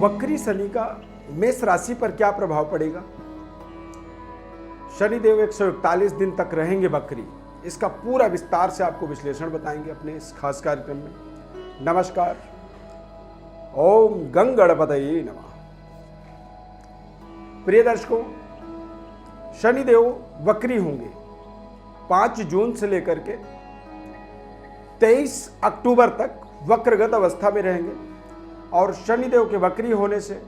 वक्री शनि का मेष राशि पर क्या प्रभाव पड़ेगा। शनिदेव 141 दिन तक रहेंगे वक्री। इसका पूरा विस्तार से आपको विश्लेषण बताएंगे अपने इस खास कार्यक्रम में। नमस्कार। ओम गंगणपतये नमः। प्रिय दर्शकों, शनिदेव वक्री होंगे 5 जून से लेकर के 23 अक्टूबर तक वक्रगत अवस्था में रहेंगे और शनिदेव के वक्री होने से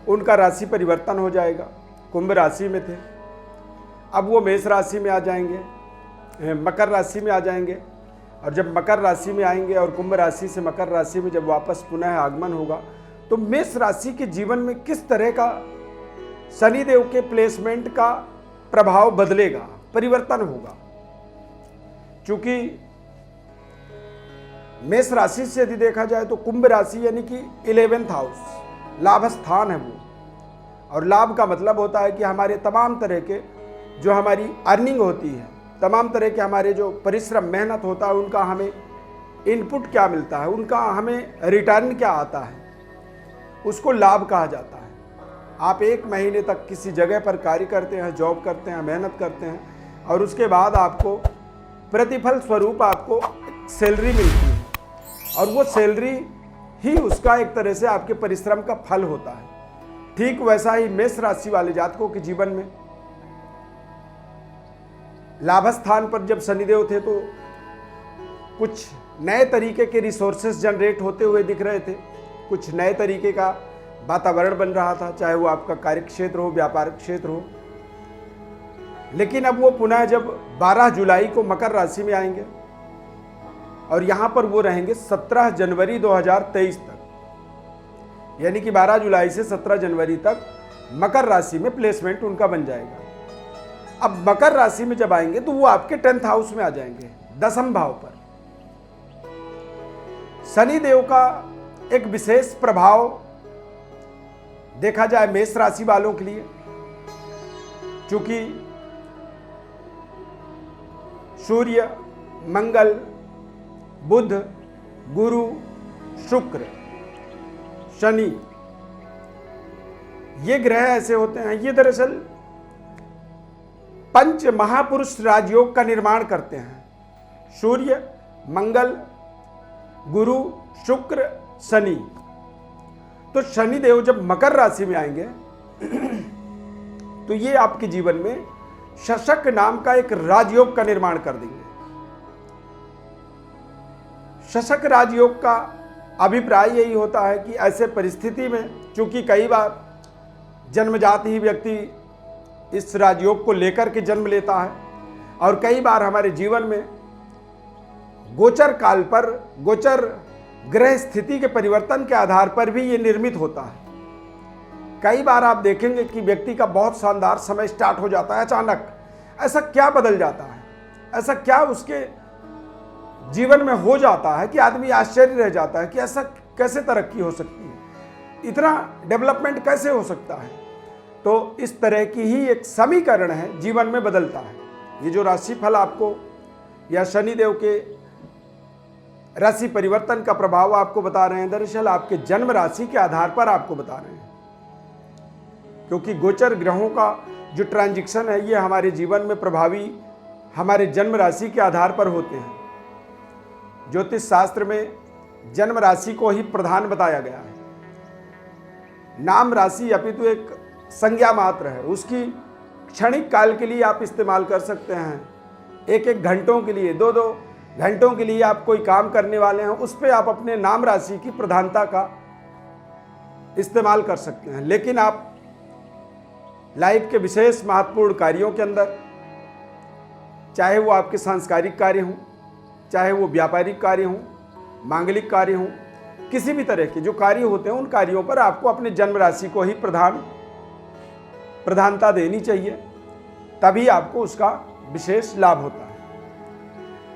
उनका राशि परिवर्तन हो जाएगा। कुंभ राशि में थे, अब वो मेष राशि में आ जाएंगे, मकर राशि में आ जाएंगे। और जब मकर राशि में आएंगे और कुंभ राशि से मकर राशि में जब वापस पुनः आगमन होगा तो मेष राशि के जीवन में किस तरह का शनिदेव के प्लेसमेंट का प्रभाव बदलेगा, परिवर्तन होगा। क्योंकि मेष राशि से यदि देखा जाए तो कुंभ राशि यानी कि 11th हाउस लाभ स्थान है वो, और लाभ का मतलब होता है कि हमारे तमाम तरह के जो हमारी अर्निंग होती है, तमाम तरह के हमारे जो परिश्रम मेहनत होता है, उनका हमें इनपुट क्या मिलता है, उनका हमें रिटर्न क्या आता है, उसको लाभ कहा जाता है। आप 1 महीने तक किसी जगह पर कार्य करते हैं, जॉब करते हैं, मेहनत करते हैं और उसके बाद आपको प्रतिफल स्वरूप आपको सैलरी मिलती है और वो सैलरी ही उसका एक तरह से आपके परिश्रम का फल होता है। ठीक वैसा ही मेष राशि वाले जातकों के जीवन में लाभ स्थान पर जब शनिदेव थे तो कुछ नए तरीके के रिसोर्सेस जनरेट होते हुए दिख रहे थे, कुछ नए तरीके का वातावरण बन रहा था, चाहे वो आपका कार्य क्षेत्र हो, व्यापारिक क्षेत्र हो। लेकिन अब वो पुनः जब 12 जुलाई को मकर राशि में आएंगे और यहां पर वो रहेंगे 17 जनवरी 2023 तक, यानी कि 12 जुलाई से 17 जनवरी तक मकर राशि में प्लेसमेंट उनका बन जाएगा। अब मकर राशि में जब आएंगे तो वो आपके 10th हाउस में आ जाएंगे, 10वें भाव पर। शनिदेव का एक विशेष प्रभाव देखा जाए मेष राशि वालों के लिए, क्योंकि सूर्य, मंगल, बुध, गुरु, शुक्र, शनि, ये ग्रह ऐसे होते हैं, ये दरअसल पंच महापुरुष राजयोग का निर्माण करते हैं। सूर्य, मंगल, गुरु, शुक्र, शनि। तो शनिदेव जब मकर राशि में आएंगे तो ये आपके जीवन में शशक नाम का एक राजयोग का निर्माण कर देंगे। शशक राजयोग का अभिप्राय यही होता है कि ऐसे परिस्थिति में, चूंकि कई बार जन्मजात ही व्यक्ति इस राजयोग को लेकर के जन्म लेता है और कई बार हमारे जीवन में गोचर काल पर, गोचर ग्रह स्थिति के परिवर्तन के आधार पर भी ये निर्मित होता है। कई बार आप देखेंगे कि व्यक्ति का बहुत शानदार समय स्टार्ट हो जाता है, अचानक ऐसा क्या बदल जाता है, ऐसा क्या उसके जीवन में हो जाता है कि आदमी आश्चर्य रह जाता है कि ऐसा कैसे तरक्की हो सकती है, इतना डेवलपमेंट कैसे हो सकता है। तो इस तरह की ही एक समीकरण है, जीवन में बदलता है। ये जो राशिफल आपको या शनिदेव के राशि परिवर्तन का प्रभाव आपको बता रहे हैं, दरअसल आपके जन्म राशि के आधार पर आपको बता रहे हैं, क्योंकि गोचर ग्रहों का जो ट्रांजिशन है ये हमारे जीवन में प्रभावी हमारे जन्म राशि के आधार पर होते हैं। ज्योतिष शास्त्र में जन्म राशि को ही प्रधान बताया गया है। नाम राशि अपितु एक संज्ञा मात्र है, उसकी क्षणिक काल के लिए आप इस्तेमाल कर सकते हैं। 1-1 घंटों के लिए, 2-2 घंटों के लिए आप कोई काम करने वाले हैं, उस पर आप अपने नाम राशि की प्रधानता का इस्तेमाल कर सकते हैं। लेकिन आप लाइफ के विशेष महत्वपूर्ण कार्यों के अंदर, चाहे वो आपके सांस्कारिक कार्य हों, चाहे वो व्यापारिक कार्य हों, मांगलिक कार्य हों, किसी भी तरह के जो कार्य होते हैं उन कार्यों पर आपको अपने जन्म राशि को ही प्रधानता देनी चाहिए, तभी आपको उसका विशेष लाभ होता है।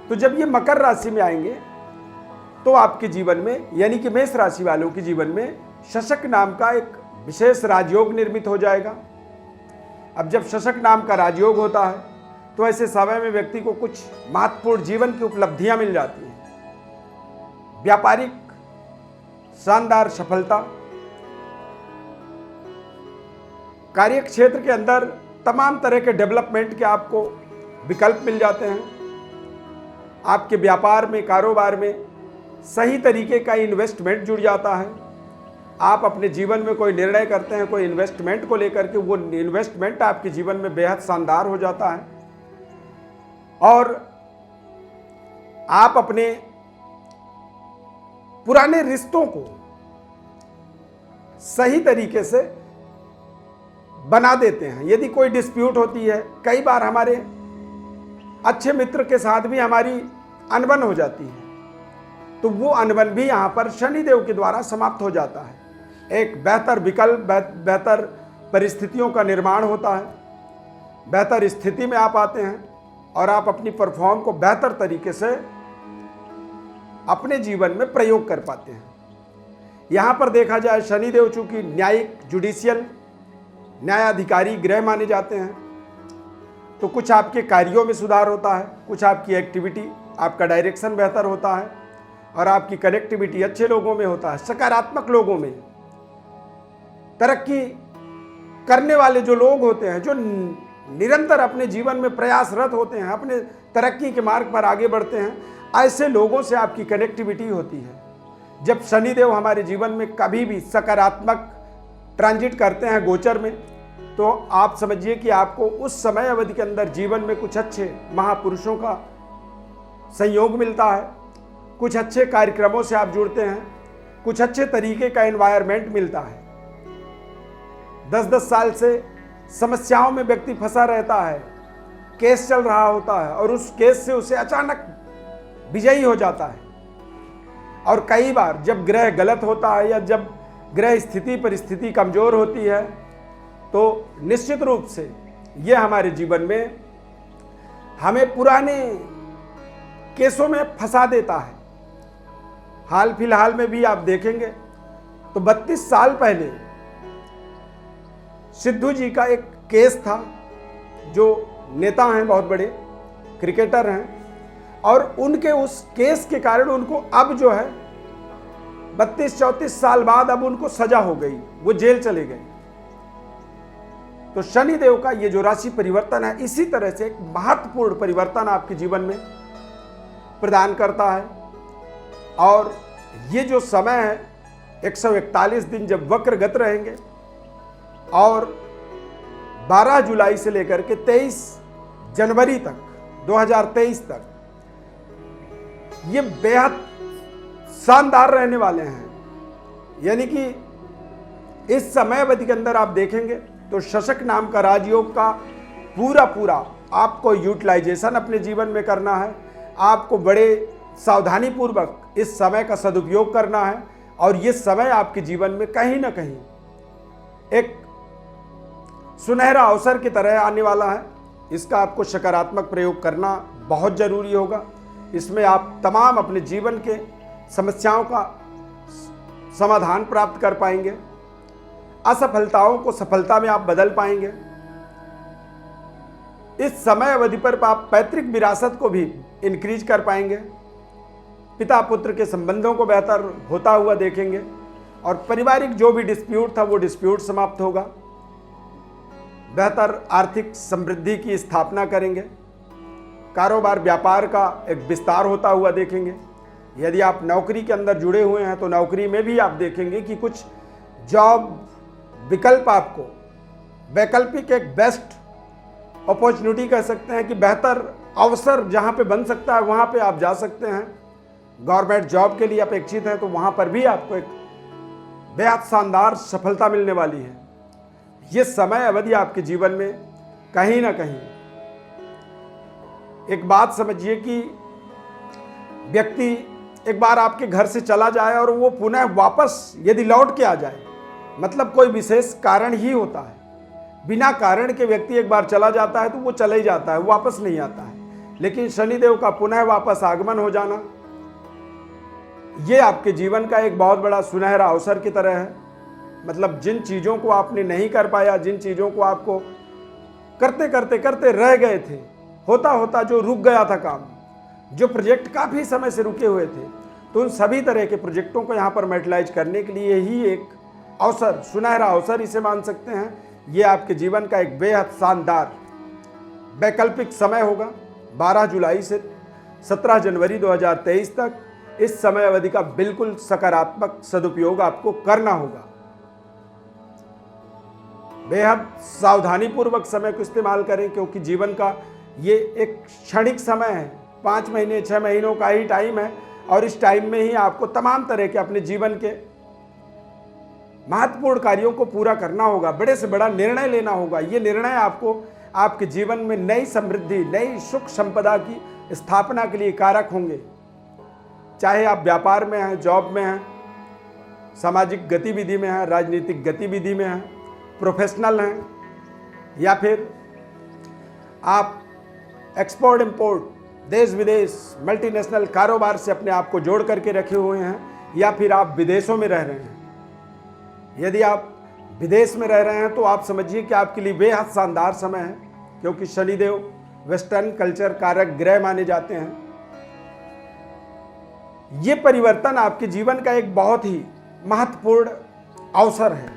तो जब ये मकर राशि में आएंगे तो आपके जीवन में, यानी कि मेष राशि वालों के जीवन में शशक नाम का एक विशेष राजयोग निर्मित हो जाएगा। अब जब शशक नाम का राजयोग होता है तो ऐसे समय में व्यक्ति को कुछ महत्वपूर्ण जीवन की उपलब्धियां मिल जाती हैं। व्यापारिक शानदार सफलता, कार्य क्षेत्र के अंदर तमाम तरह के डेवलपमेंट के आपको विकल्प मिल जाते हैं। आपके व्यापार में, कारोबार में सही तरीके का इन्वेस्टमेंट जुड़ जाता है। आप अपने जीवन में कोई निर्णय करते हैं कोई इन्वेस्टमेंट को लेकर के, वो इन्वेस्टमेंट आपके जीवन में बेहद शानदार हो जाता है और आप अपने पुराने रिश्तों को सही तरीके से बना देते हैं। यदि कोई डिस्प्यूट होती है, कई बार हमारे अच्छे मित्र के साथ भी हमारी अनबन हो जाती है, तो वो अनबन भी यहाँ पर शनिदेव के द्वारा समाप्त हो जाता है। एक बेहतर विकल्प, बेहतर परिस्थितियों का निर्माण होता है, बेहतर स्थिति में आप आते हैं और आप अपनी परफॉर्म को बेहतर तरीके से अपने जीवन में प्रयोग कर पाते हैं। यहाँ पर देखा जाए शनिदेव चूंकि न्यायिक, जुडिशियल, न्यायाधिकारी ग्रह माने जाते हैं, तो कुछ आपके कार्यों में सुधार होता है, कुछ आपकी एक्टिविटी, आपका डायरेक्शन बेहतर होता है और आपकी कनेक्टिविटी अच्छे लोगों में होता है, सकारात्मक लोगों में। तरक्की करने वाले जो लोग होते हैं, जो निरंतर अपने जीवन में प्रयासरत होते हैं, अपने तरक्की के मार्ग पर आगे बढ़ते हैं, ऐसे लोगों से आपकी कनेक्टिविटी होती है। जब शनिदेव हमारे जीवन में कभी भी सकारात्मक ट्रांजिट करते हैं गोचर में, तो आप समझिए कि आपको उस समय अवधि के अंदर जीवन में कुछ अच्छे महापुरुषों का संयोग मिलता है, कुछ अच्छे कार्यक्रमों से आप जुड़ते हैं, कुछ अच्छे तरीके का एनवायरनमेंट मिलता है। 10-10 साल से समस्याओं में व्यक्ति फंसा रहता है, केस चल रहा होता है और उस केस से उसे अचानक विजयी हो जाता है। और कई बार जब ग्रह गलत होता है या जब ग्रह स्थिति परिस्थिति कमजोर होती है, तो निश्चित रूप से ये हमारे जीवन में हमें पुराने केसों में फंसा देता है। हाल फिलहाल में भी आप देखेंगे तो 32 साल पहले सिद्धू जी का एक केस था, जो नेता हैं, बहुत बड़े क्रिकेटर हैं, और उनके उस केस के कारण उनको अब जो है 32-34 साल बाद अब उनको सजा हो गई, वो जेल चले गए। तो शनिदेव का ये जो राशि परिवर्तन है, इसी तरह से एक महत्वपूर्ण परिवर्तन आपके जीवन में प्रदान करता है। और ये जो समय है 141 दिन जब वक्रगत रहेंगे और 12 जुलाई से लेकर के 23 जनवरी तक 2023 तक ये बेहद शानदार रहने वाले हैं। यानी कि इस समय अवधि के अंदर आप देखेंगे तो शशक नाम का राजयोग का पूरा आपको यूटिलाइजेशन अपने जीवन में करना है। आपको बड़े सावधानी पूर्वक इस समय का सदुपयोग करना है और ये समय आपके जीवन में कहीं ना कहीं एक सुनहरा अवसर की तरह आने वाला है। इसका आपको सकारात्मक प्रयोग करना बहुत जरूरी होगा। इसमें आप तमाम अपने जीवन के समस्याओं का समाधान प्राप्त कर पाएंगे, असफलताओं को सफलता में आप बदल पाएंगे। इस समय अवधि पर आप पैतृक विरासत को भी इंक्रीज कर पाएंगे, पिता पुत्र के संबंधों को बेहतर होता हुआ देखेंगे और पारिवारिक जो भी डिस्प्यूट था वो डिस्प्यूट समाप्त होगा। बेहतर आर्थिक समृद्धि की स्थापना करेंगे, कारोबार व्यापार का एक विस्तार होता हुआ देखेंगे। यदि आप नौकरी के अंदर जुड़े हुए हैं तो नौकरी में भी आप देखेंगे कि कुछ जॉब विकल्प आपको वैकल्पिक एक बेस्ट अपॉर्चुनिटी कह सकते हैं कि बेहतर अवसर जहां पे बन सकता है वहां पे आप जा सकते हैं। गवर्नमेंट जॉब के लिए अपेक्षित है तो वहां पर भी आपको एक बेहद शानदार सफलता मिलने वाली है। ये समय अवधि आपके जीवन में कहीं ना कहीं एक बात समझिए कि व्यक्ति एक बार आपके घर से चला जाए और वो पुनः वापस यदि लौट के आ जाए, मतलब कोई विशेष कारण ही होता है। बिना कारण के व्यक्ति एक बार चला जाता है तो वो चला ही जाता है, वापस नहीं आता है। लेकिन शनिदेव का पुनः वापस आगमन हो जाना ये आपके जीवन का एक बहुत बड़ा सुनहरा अवसर की तरह है। मतलब जिन चीज़ों को आपने नहीं कर पाया, जिन चीज़ों को आपको करते रह गए थे, होता होता जो रुक गया था काम, जो प्रोजेक्ट काफ़ी समय से रुके हुए थे, तो उन सभी तरह के प्रोजेक्टों को यहाँ पर मेटलाइज करने के लिए ही एक अवसर, सुनहरा अवसर इसे मान सकते हैं। ये आपके जीवन का एक बेहद शानदार वैकल्पिक समय होगा। 12 जुलाई से 17 जनवरी 2023 तक इस समय अवधि का बिल्कुल सकारात्मक सदुपयोग आपको करना होगा। बेहद सावधानीपूर्वक समय को इस्तेमाल करें, क्योंकि जीवन का ये एक क्षणिक समय है। 5 महीने 6 महीनों का ही टाइम है, और इस टाइम में ही आपको तमाम तरह के अपने जीवन के महत्वपूर्ण कार्यों को पूरा करना होगा, बड़े से बड़ा निर्णय लेना होगा। ये निर्णय आपको आपके जीवन में नई समृद्धि, नई सुख संपदा की स्थापना के लिए कारक होंगे। चाहे आप व्यापार में हैं, जॉब में हैं, सामाजिक गतिविधि में हैं, राजनीतिक गतिविधि में हैं, प्रोफेशनल हैं, या फिर आप एक्सपोर्ट इंपोर्ट, देश विदेश, मल्टीनेशनल कारोबार से अपने आप को जोड़ करके रखे हुए हैं, या फिर आप विदेशों में रह रहे हैं। यदि आप विदेश में रह रहे हैं तो आप समझिए कि आपके लिए बेहद शानदार समय है, क्योंकि शनिदेव वेस्टर्न कल्चर कारक ग्रह माने जाते हैं। ये परिवर्तन आपके जीवन का एक बहुत ही महत्वपूर्ण अवसर है।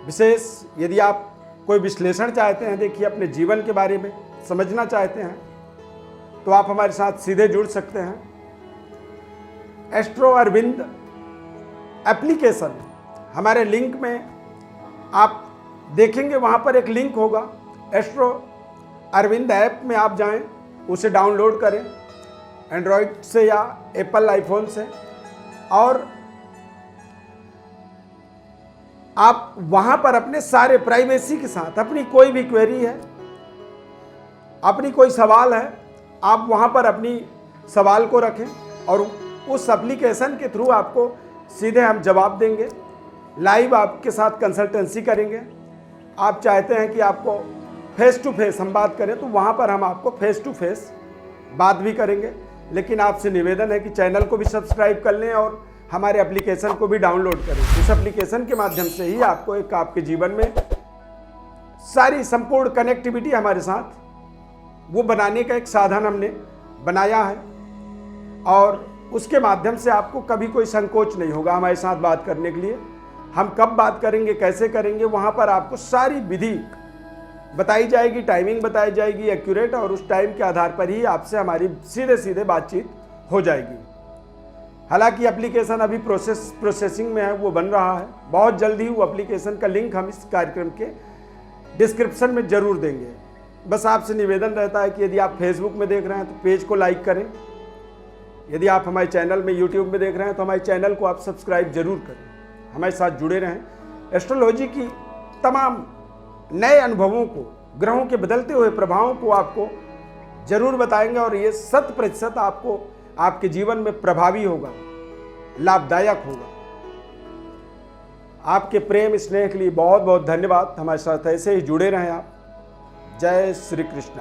विशेष यदि आप कोई विश्लेषण चाहते हैं, देखिए अपने जीवन के बारे में समझना चाहते हैं, तो आप हमारे साथ सीधे जुड़ सकते हैं। एस्ट्रो अरविंद एप्लीकेशन, हमारे लिंक में आप देखेंगे, वहाँ पर एक लिंक होगा। एस्ट्रो अरविंद ऐप में आप जाएं, उसे डाउनलोड करें एंड्रॉयड से या एप्पल आईफोन से, और आप वहाँ पर अपने सारे प्राइवेसी के साथ अपनी कोई भी क्वेरी है, अपनी कोई सवाल है, आप वहाँ पर अपनी सवाल को रखें, और उस एप्लीकेशन के थ्रू आपको सीधे हम जवाब देंगे। लाइव आपके साथ कंसल्टेंसी करेंगे। आप चाहते हैं कि आपको फेस टू फेस हम बात करें, तो वहाँ पर हम आपको फेस टू फेस बात भी करेंगे। लेकिन आपसे निवेदन है कि चैनल को भी सब्सक्राइब कर लें और हमारे एप्लीकेशन को भी डाउनलोड करें। इस एप्लीकेशन के माध्यम से ही आपको एक आपके जीवन में सारी संपूर्ण कनेक्टिविटी हमारे साथ वो बनाने का एक साधन हमने बनाया है, और उसके माध्यम से आपको कभी कोई संकोच नहीं होगा हमारे साथ बात करने के लिए। हम कब बात करेंगे, कैसे करेंगे, वहाँ पर आपको सारी विधि बताई जाएगी, टाइमिंग बताई जाएगी एक्यूरेट, और उस टाइम के आधार पर ही आपसे हमारी सीधे सीधे बातचीत हो जाएगी। हालांकि एप्लीकेशन अभी प्रोसेसिंग में है, वो बन रहा है। बहुत जल्द ही वो एप्लीकेशन का लिंक हम इस कार्यक्रम के डिस्क्रिप्शन में जरूर देंगे। बस आपसे निवेदन रहता है कि यदि आप फेसबुक में देख रहे हैं तो पेज को लाइक करें, यदि आप हमारे चैनल में यूट्यूब में देख रहे हैं तो हमारे चैनल को आप सब्सक्राइब जरूर करें, हमारे साथ जुड़े रहें। एस्ट्रोलॉजी की तमाम नए अनुभवों को, ग्रहों के बदलते हुए प्रभावों को आपको जरूर बताएंगे, और ये 100% आपको आपके जीवन में प्रभावी होगा, लाभदायक होगा। आपके प्रेम स्नेह के लिए बहुत बहुत धन्यवाद। हमारे साथ ऐसे ही जुड़े रहें आप। जय श्री कृष्ण।